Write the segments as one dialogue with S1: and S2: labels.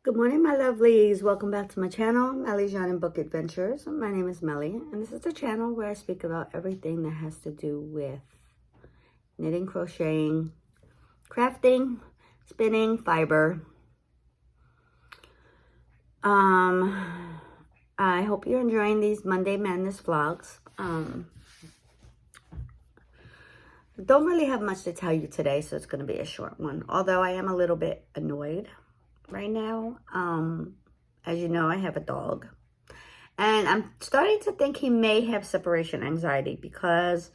S1: Good morning, my lovelies. Welcome back to my channel, Melly Jean and Book Adventures. My name is Melly, and this is the channel where I speak about everything that has to do with knitting, crocheting, crafting, spinning, fiber. I hope you're enjoying these Monday Madness vlogs. Don't really have much to tell you today, so it's going to be a short one. Although I am a little bit annoyed right now. As you know, I have a dog, and I'm starting to think he may have separation anxiety because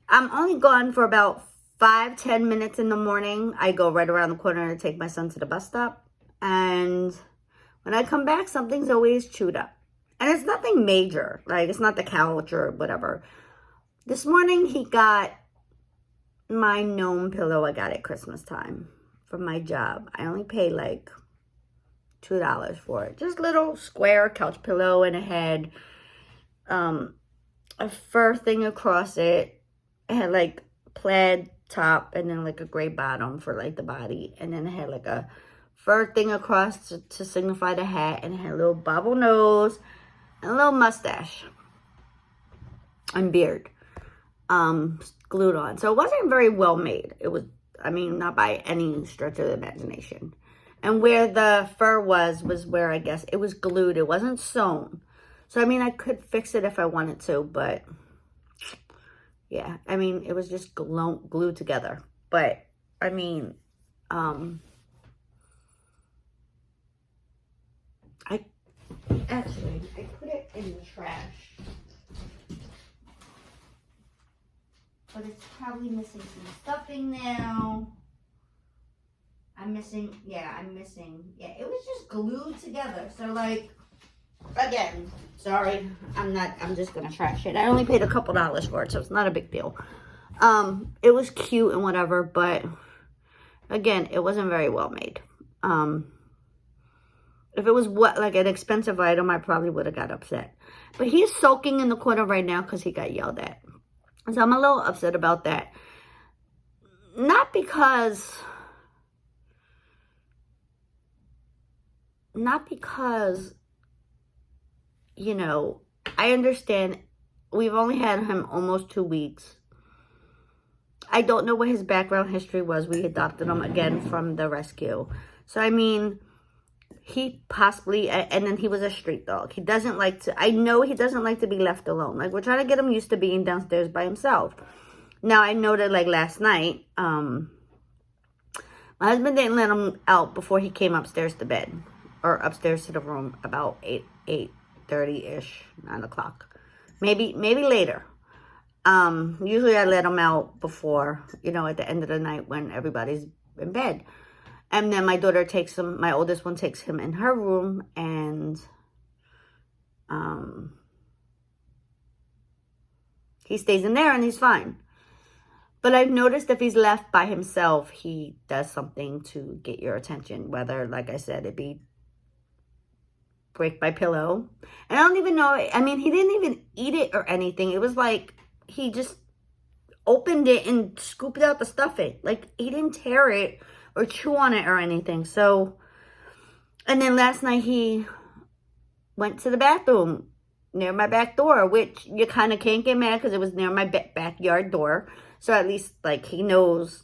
S1: I'm only gone for about 5-10 minutes in the morning. I go right around the corner to take my son to the bus stop, and when I come back, something's always chewed up, and it's nothing major, like it's not the couch or whatever. This morning he got my gnome pillow I got at Christmas time from my job. I only paid like $2 for it. Just little square couch pillow, and it had a fur thing across it. It had like plaid top and then like a gray bottom for like the body, and then it had like a fur thing across to signify the hat, and it had a little bobble nose and a little mustache and beard glued on. So it wasn't very well made. It was, I mean, not by any stretch of the imagination. And where the fur was where I guess it was glued. It wasn't sewn. So, I mean, I could fix it if I wanted to, but yeah, I mean, it was just glued together. But, I mean, I put it in the trash. But it's probably missing some stuffing now. I'm missing, yeah, it was just glued together. So, like, again, sorry, I'm just gonna trash it. I only paid a couple dollars for it, so it's not a big deal. It was cute and whatever, but again, it wasn't very well made. If it was like an expensive item, I probably would have got upset. But he's sulking in the corner right now because he got yelled at. So I'm a little upset about that. Not because, you know, I understand we've only had him almost 2 weeks. I don't know what his background history was. We adopted him again from the rescue. So, I mean, he possibly, and then he was a street dog. He doesn't like to, I know he doesn't like to be left alone. Like, we're trying to get him used to being downstairs by himself. Now, I know that, like, last night, my husband didn't let him out before he came upstairs to bed, or upstairs to the room about 8:30-ish, 9 o'clock. Maybe later. Usually I let him out before, you know, at the end of the night when everybody's in bed. And then my daughter takes him, my oldest one takes him in her room, and he stays in there and he's fine. But I've noticed if he's left by himself, he does something to get your attention. Whether, like I said, it be break my pillow. And I don't even know, I mean, he didn't even eat it or anything. It was like he just opened it and scooped out the stuffing. Like, he didn't tear it or chew on it or anything. So, and then last night he went to the bathroom near my back door, which you kind of can't get mad because it was near my backyard door. So at least, like, he knows.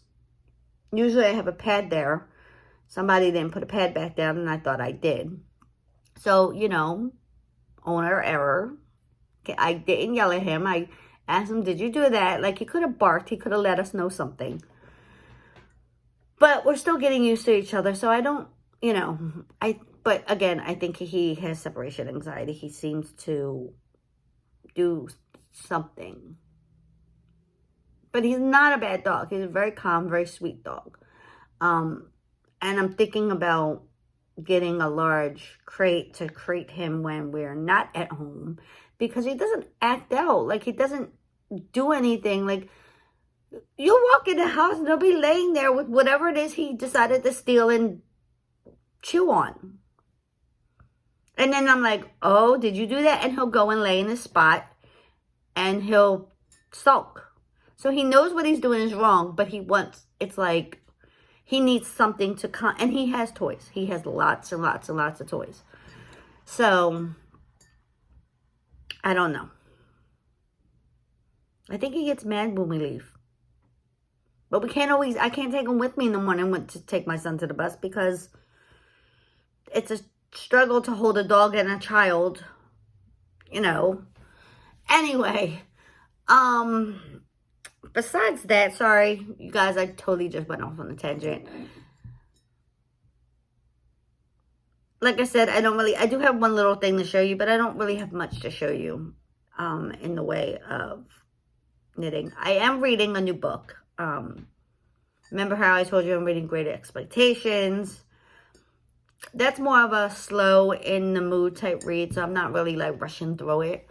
S1: Usually I have a pad there. Somebody didn't put a pad back down, and I thought I did. So, you know, owner error. I didn't yell at him. I asked him, did you do that? Like, he could have barked. He could have let us know something. But we're still getting used to each other. So I don't, you know, but again, I think he has separation anxiety. He seems to do something. But he's not a bad dog. He's a very calm, very sweet dog. And I'm thinking about getting a large crate to crate him when we're not at home, because he doesn't act out. Like, he doesn't do anything. Like, you walk in the house and he'll be laying there with whatever it is he decided to steal and chew on. And then I'm like, oh, did you do that? And he'll go and lay in his spot and he'll sulk. So he knows what he's doing is wrong, but he wants, it's like, he needs something to come, and he has toys. He has lots and lots and lots of toys. So, I don't know. I think he gets mad when we leave. But I can't take him with me in the morning to take my son to the bus because it's a struggle to hold a dog and a child, you know. Anyway, besides that, sorry, you guys, I totally just went off on a tangent. Like I said, I do have one little thing to show you, but I don't really have much to show you, in the way of knitting. I am reading a new book. Remember how I told you I'm reading Great Expectations? That's more of a slow, in the mood type read, so I'm not really like rushing through it.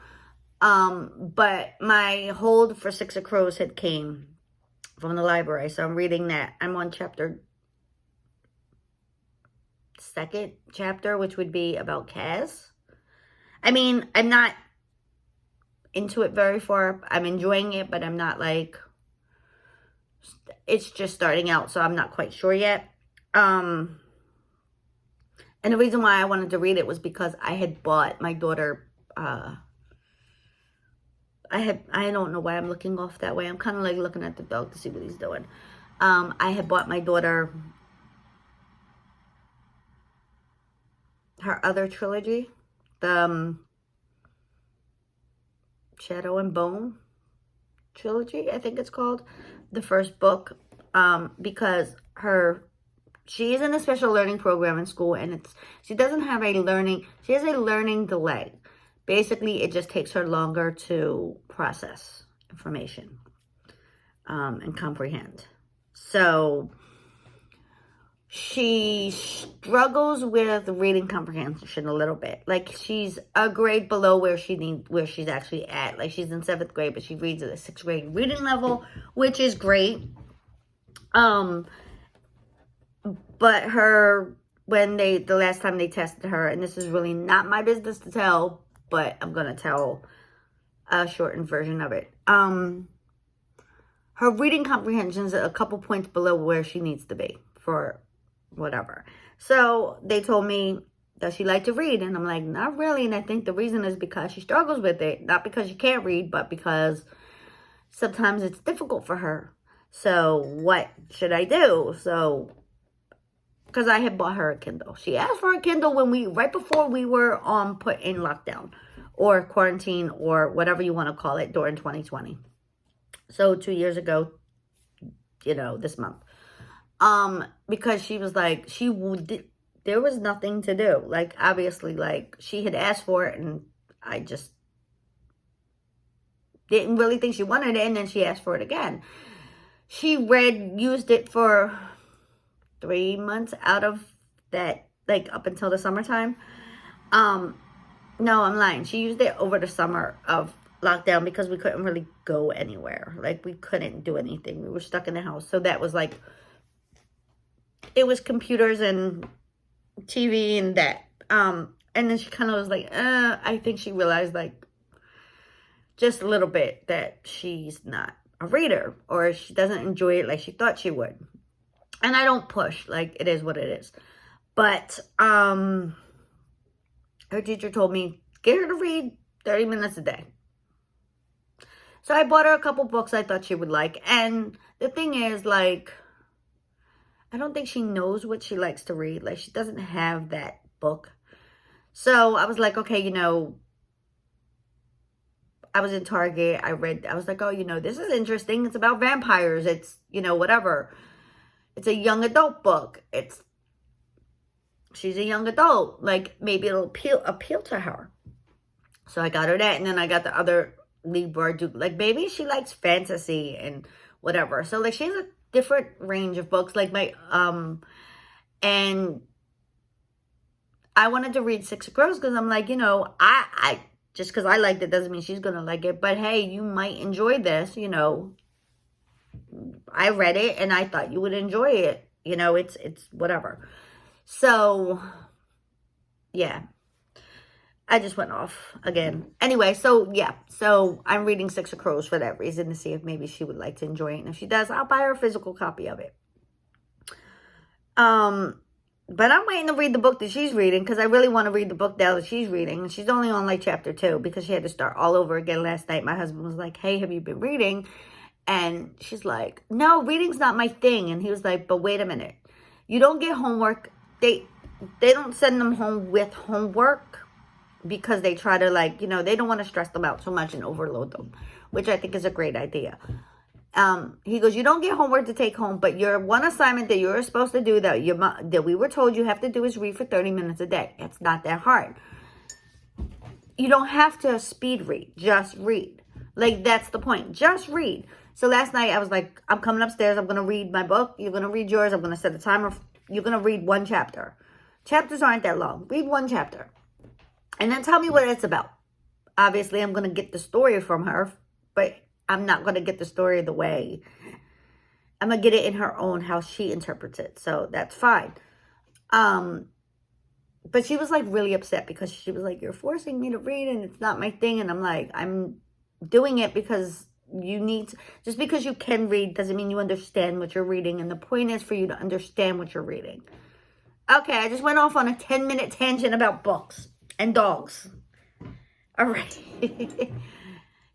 S1: But my hold for Six of Crows had came from the library, so I'm reading that. I'm on second chapter, which would be about Kaz. I mean, I'm not into it very far. I'm enjoying it, but I'm not like, it's just starting out, so I'm not quite sure yet. And the reason why I wanted to read it was because I had bought my daughter, I don't know why I'm looking off that way. I'm kind of like looking at the dog to see what he's doing. I had bought my daughter her other trilogy, the Shadow and Bone trilogy, I think it's called, the first book, because she is in a special learning program in school, and she has a learning delay. Basically, it just takes her longer to process information, and comprehend. So she struggles with reading comprehension a little bit. Like, she's a grade below where she's actually at. Like, she's in 7th grade, but she reads at a 6th grade reading level, which is great. But the last time they tested her, and this is really not my business to tell, but I'm gonna tell a shortened version of it. Her reading comprehension is a couple points below where she needs to be for whatever. So they told me that she liked to read, and I'm like, not really. And I think the reason is because she struggles with it, not because she can't read, but because sometimes it's difficult for her. So what should I do? So, because I had bought her a Kindle. She asked for a Kindle right before we were put in lockdown or quarantine or whatever you want to call it during 2020. So 2 years ago, this month. Because she was like, there was nothing to do. Like, obviously, like, she had asked for it, and I just didn't really think she wanted it, and then she asked for it again. She used it for 3 months out of that, like, up until the summertime. No, I'm lying. She used it over the summer of lockdown because we couldn't really go anywhere. Like, we couldn't do anything. We were stuck in the house. So that was like, it was computers and TV and that. And then she kind of was like, I think she realized, like, just a little bit that she's not a reader, or she doesn't enjoy it like she thought she would. And I don't push, like, it is what it is. But her teacher told me, get her to read 30 minutes a day. So I bought her a couple books I thought she would like. And the thing is, like, I don't think she knows what she likes to read. Like, she doesn't have that book. So I was like, okay, I was in Target. I was like, oh, this is interesting. It's about vampires. It's, whatever. It's a young adult book. She's a young adult. Like, maybe it'll appeal to her. So I got her that. And then I got the other Libra. Like, maybe she likes fantasy and whatever. So, like, she has a different range of books. Like, and I wanted to read Six of Crows because I'm like, I just because I liked it doesn't mean she's going to like it. But, hey, you might enjoy this, I read it and I thought you would enjoy it. It's whatever. So, yeah. I just went off again. Anyway, so, yeah. So, I'm reading Six of Crows for that reason, to see if maybe she would like to enjoy it. And if she does, I'll buy her a physical copy of it. But I'm waiting to read the book that she's reading because I really want to read the book now that she's reading. And she's only on like chapter 2 because she had to start all over again last night. My husband was like, hey, have you been reading? And she's like, no, reading's not my thing. And he was like, but wait a minute. You don't get homework. They don't send them home with homework because they try to, like, you know, they don't want to stress them out so much and overload them, which I think is a great idea. He goes, you don't get homework to take home, but your one assignment that you're supposed to do that we were told you have to do is read for 30 minutes a day. It's not that hard. You don't have to speed read. Just read. Like, that's the point. Just read. So last night I was like, I'm coming upstairs. I'm going to read my book. You're going to read yours. I'm going to set a timer. You're going to read one chapter. Chapters aren't that long. Read one chapter. And then tell me what it's about. Obviously, I'm going to get the story from her, but I'm not going to get the story the way. I'm going to get it in her own, how she interprets it. So that's fine. But she was like really upset because she was like, you're forcing me to read and it's not my thing. And I'm like, I'm doing it because you need to, just because you can read doesn't mean you understand what you're reading. And the point is for you to understand what you're reading. Okay, I just went off on a 10-minute tangent about books and dogs. All right.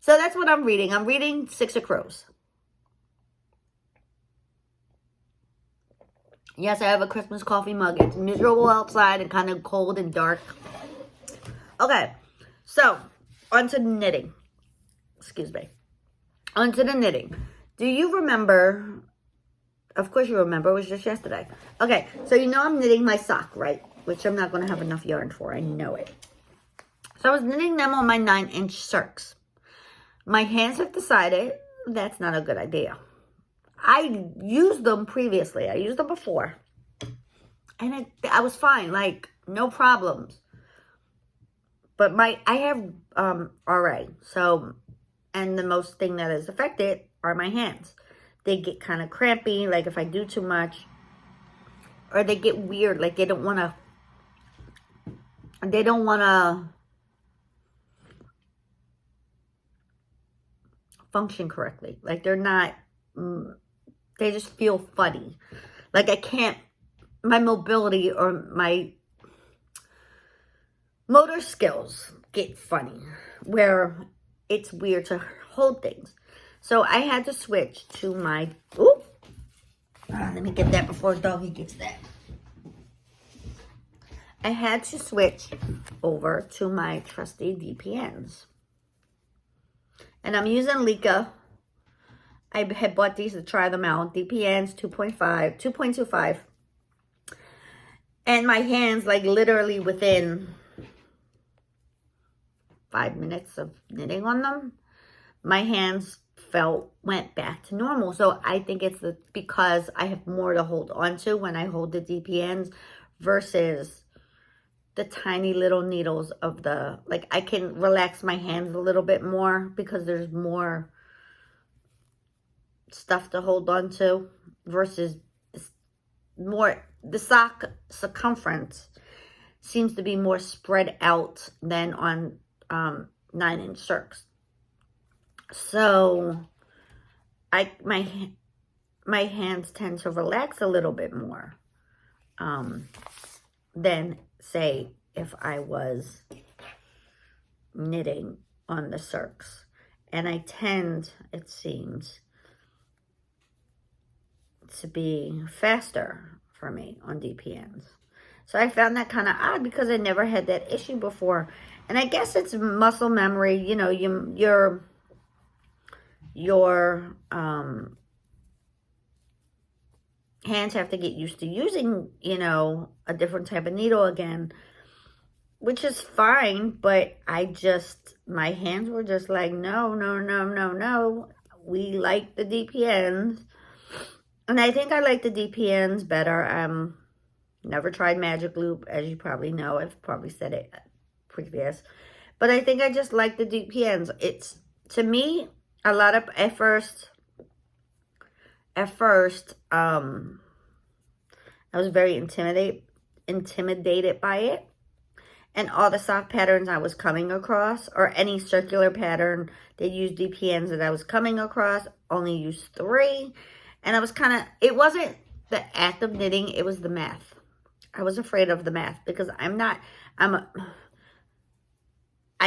S1: So that's what I'm reading. I'm reading Six of Crows. Yes, I have a Christmas coffee mug. It's miserable outside and kind of cold and dark. Okay, so on to knitting. Excuse me. On to the knitting. Do you remember? Of course you remember. It was just yesterday. Okay, so you know I'm knitting my sock, right? Which I'm not going to have enough yarn for. I know it. So I was knitting them on my 9-inch circs. My hands have decided that's not a good idea. I used them previously. I used them before. And I was fine. Like, no problems. But I have RA. So, and the most thing that is affected are my hands. They get kind of crampy. Like, if I do too much. Or they get weird. Like, they don't want to function correctly. Like, they're not, they just feel funny. Like, I can't, my mobility or my motor skills get funny where it's weird to hold things. So I had to switch to my, let me get that before doggy gets that. I had to switch over to my trusty DPNs. And I'm using Leica. I had bought these to try them out. DPNs 2.25. And my hands, like literally within 5 minutes of knitting on them, my hands went back to normal. So I think it's because I have more to hold on to when I hold the DPNs versus the tiny little needles of the, like, I can relax my hands a little bit more because there's more stuff to hold on to versus the sock circumference seems to be more spread out than on 9-inch circs. So my hands tend to relax a little bit more than, say, if I was knitting on the circs. And I tend, it seems, to be faster for me on DPNs. So I found that kind of odd because I never had that issue before. And I guess it's muscle memory. You know, your hands have to get used to using, you know, a different type of needle again, which is fine. But my hands were just like, no. We like the DPNs. And I think I like the DPNs better. Never tried Magic Loop, as you probably know. I've probably said it previous. But I think I just like the DPNs. It's, to me, a lot of, at first, I was very intimidated by it. And all the sock patterns I was coming across, or any circular pattern that used DPNs that I was coming across, only used 3. And I was kind of, it wasn't the act of knitting, it was the math. I was afraid of the math because I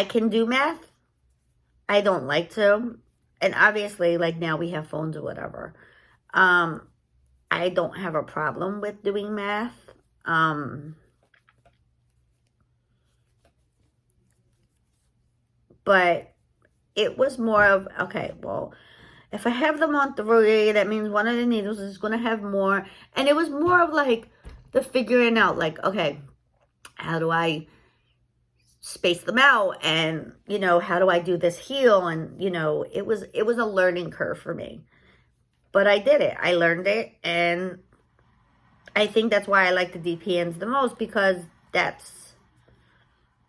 S1: can do math. I don't like to. And obviously, like now we have phones or whatever. I don't have a problem with doing math. But it was more of, okay, well, if I have them on 3, that means one of the needles is going to have more. And it was more of like the figuring out, like, okay, how do I space them out? And, you know, how do I do this heel? And, you know, it was a learning curve for me. But I did it. I learned it. And I think that's why I like the DPNs the most, because that's,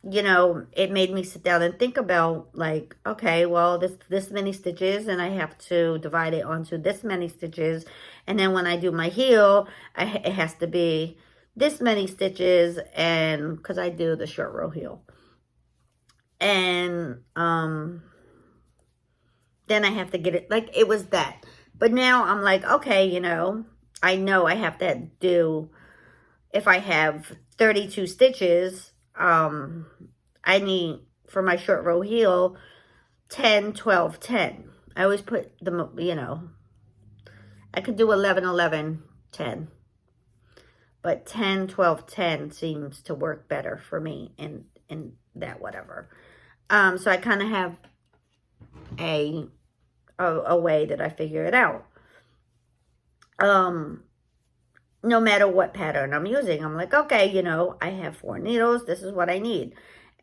S1: you know, it made me sit down and think about, like, okay, well, this many stitches, and I have to divide it onto this many stitches. And then when I do my heel, it has to be this many stitches, and because I do the short row heel. And then I have to get it, like, it was that. But now I'm like, okay, you know I have to do, if I have 32 stitches, I need, for my short row heel, 10, 12, 10. I always put the, you know, I could do 11, 11, 10. But 10, 12, 10 seems to work better for me in that whatever. So I kind of have a way that I figure it out. No matter what pattern I'm using, I'm like, okay, you know, I have 4 needles. This is what I need.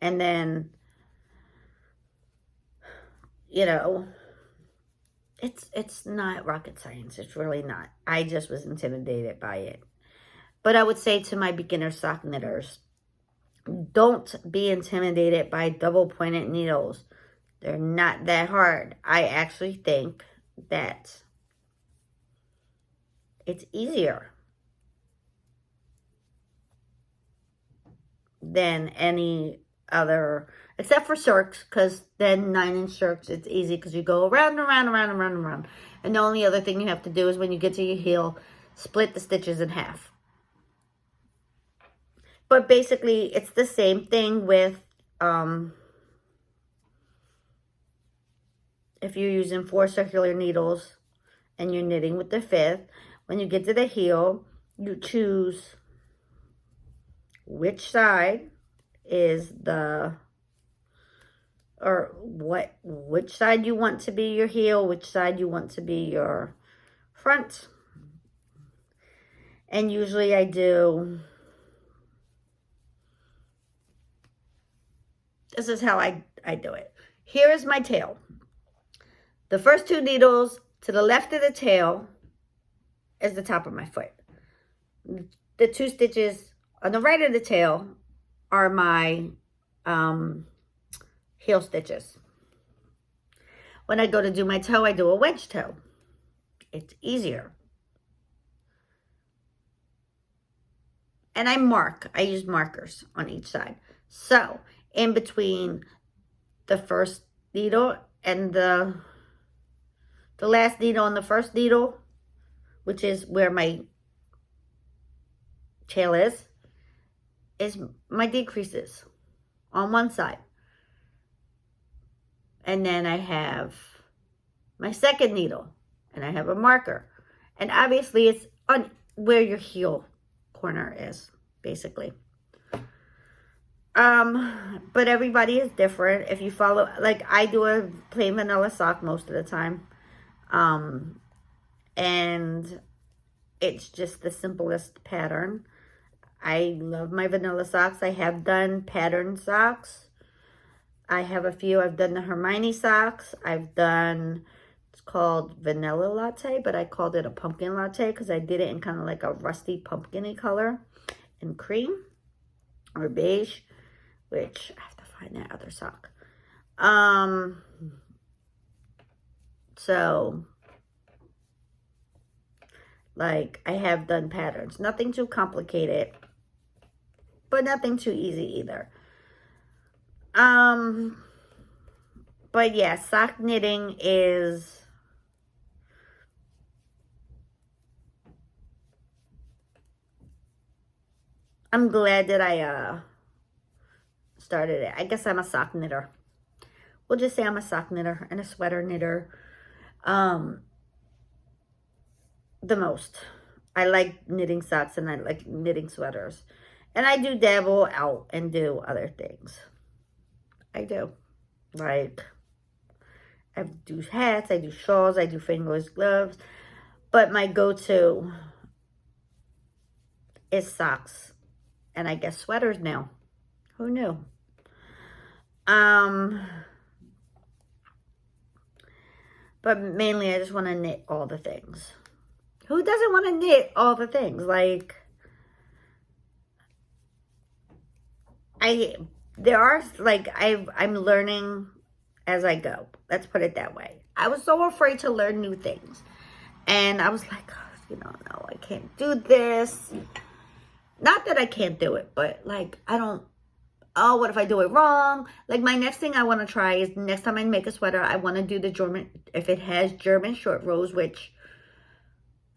S1: And then, you know, it's not rocket science. It's really not. I just was intimidated by it. But I would say to my beginner sock knitters, don't be intimidated by double pointed needles. They're not that hard. I actually think that it's easier than any other, except for circs, because then 9-inch circs, it's easy because you go around and around and around and around and around. And the only other thing you have to do is when you get to your heel, split the stitches in half. But basically, it's the same thing with, if you're using 4 circular needles and you're knitting with the 5th, when you get to the heel, you choose which side is which side you want to be your heel, which side you want to be your front. And usually I do, this is how I do it. Here is my tail. The first 2 needles to the left of the tail is the top of my foot. The 2 stitches on the right of the tail are my heel stitches. When I go to do my toe, I do a wedge toe. It's easier. And I use markers on each side. So, in between the first needle and the last needle on the first needle, which is where my tail is my decreases on one side. And then I have my second needle, and I have a marker. And obviously it's on where your heel corner is, basically. But everybody is different. If you follow, like I do a plain vanilla sock most of the time. And it's just the simplest pattern. I love my vanilla socks. I have done pattern socks. I have a few. I've done the Hermione socks. I've done, it's called vanilla latte, but I called it a pumpkin latte because I did it in kind of like a rusty pumpkin-y color and cream or beige, which I have to find that other sock. So, like, I have done patterns. Nothing too complicated, but nothing too easy either. But yeah, sock knitting is I'm glad that I started it. I guess I'm a sock knitter. We'll just say I'm a sock knitter and a sweater knitter. The most. I like knitting socks and I like knitting sweaters. And I do dabble out and do other things. I do. Like, I do hats, I do shawls, I do fingerless gloves. But my go-to is socks. And I guess sweaters now. Who knew? But mainly I just want to knit all the things. Who doesn't want to knit all the things? Like, I'm learning as I go. Let's put it that way. I was so afraid to learn new things. And I was like, oh, no, I can't do this. Not that I can't do it, but like, what if I do it wrong? Like, my next thing I want to try is next time I make a sweater, I want to do the German, if it has German short rows, which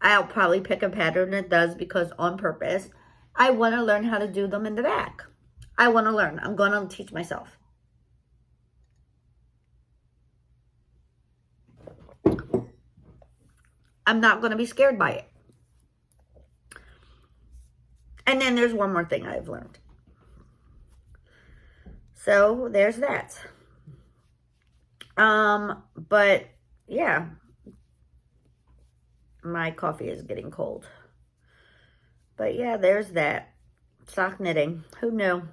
S1: I'll probably pick a pattern that does because on purpose, I want to learn how to do them in the back. I want to learn. I'm going to teach myself. I'm not going to be scared by it. And then there's one more thing I've learned. So there's that. But yeah, my coffee is getting cold. But yeah, there's that. Sock knitting. Who knew?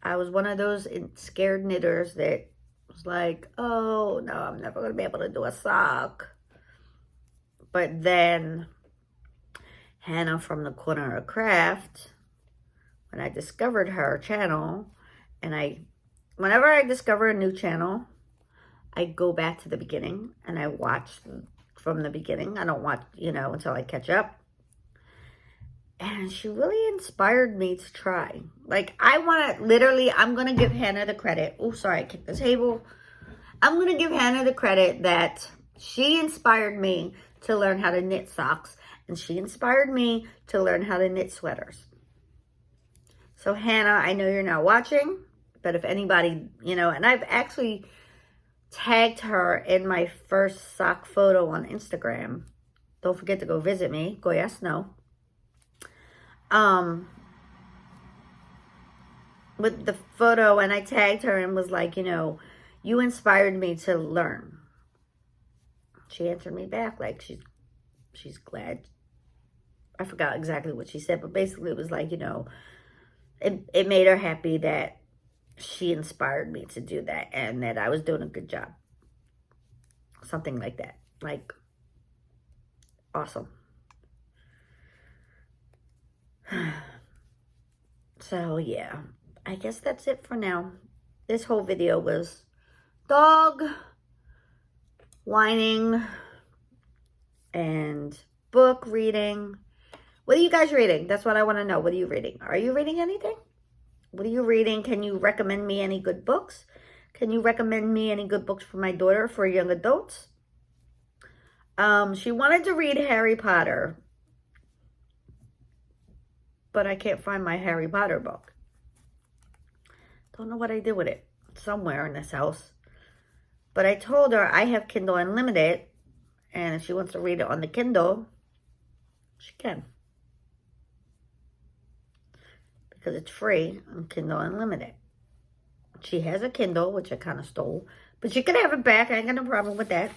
S1: I was one of those scared knitters that was like, oh no, I'm never going to be able to do a sock. But then Hannah from the Corner of Craft, when I discovered her channel, and whenever I discover a new channel, I go back to the beginning and I watch from the beginning. I don't watch, until I catch up. And she really inspired me to try. Like, I'm going to give Hannah the credit. Oh, sorry, I kicked the table. I'm going to give Hannah the credit that she inspired me to learn how to knit socks. And she inspired me to learn how to knit sweaters. So, Hannah, I know you're not watching. But if anybody, and I've actually tagged her in my first sock photo on Instagram. Don't forget to go visit me. Goya Snow. With the photo, and I tagged her and was like, you inspired me to learn. She answered me back like she's glad. I forgot exactly what she said, but basically it was like, it made her happy that she inspired me to do that and that I was doing a good job. Something like that. Like, awesome. So, yeah. I guess that's it for now. This whole video was dog, whining, and book reading. What are you guys reading? That's what I want to know. What are you reading? Are you reading anything? What are you reading? Can you recommend me any good books? Can you recommend me any good books for my daughter for young adults? She wanted to read Harry Potter, but I can't find my Harry Potter book. Don't know what I did with it. It's somewhere in this house. But I told her I have Kindle Unlimited, and if she wants to read it on the Kindle, she can. Because it's free on Kindle Unlimited. She has a Kindle, which I kind of stole. But she can have it back. I ain't got no problem with that.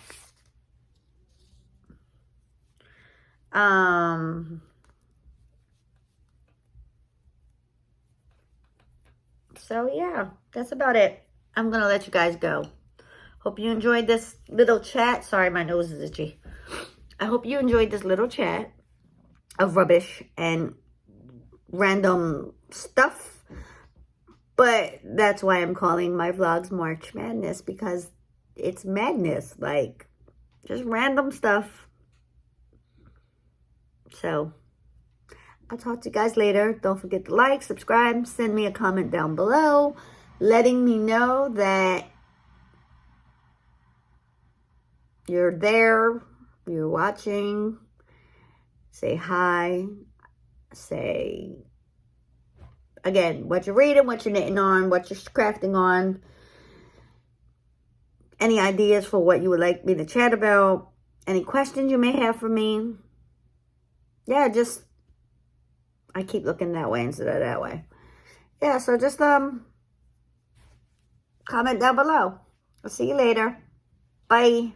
S1: So, yeah. That's about it. I'm going to let you guys go. Hope you enjoyed this little chat. Sorry, my nose is itchy. I hope you enjoyed this little chat of rubbish and random stuff. But that's why I'm calling my vlogs March Madness, because it's madness. Like, just random stuff. So, I'll talk to you guys later. Don't forget to like, subscribe, send me a comment down below, letting me know that you're there, you're watching. Say hi. say, again, what you're reading, what you're knitting on, what you're crafting on. Any ideas for what you would like me to chat about. Any questions you may have for me. Yeah, just, I keep looking that way instead of that way. Yeah, so just comment down below. I'll see you later. Bye.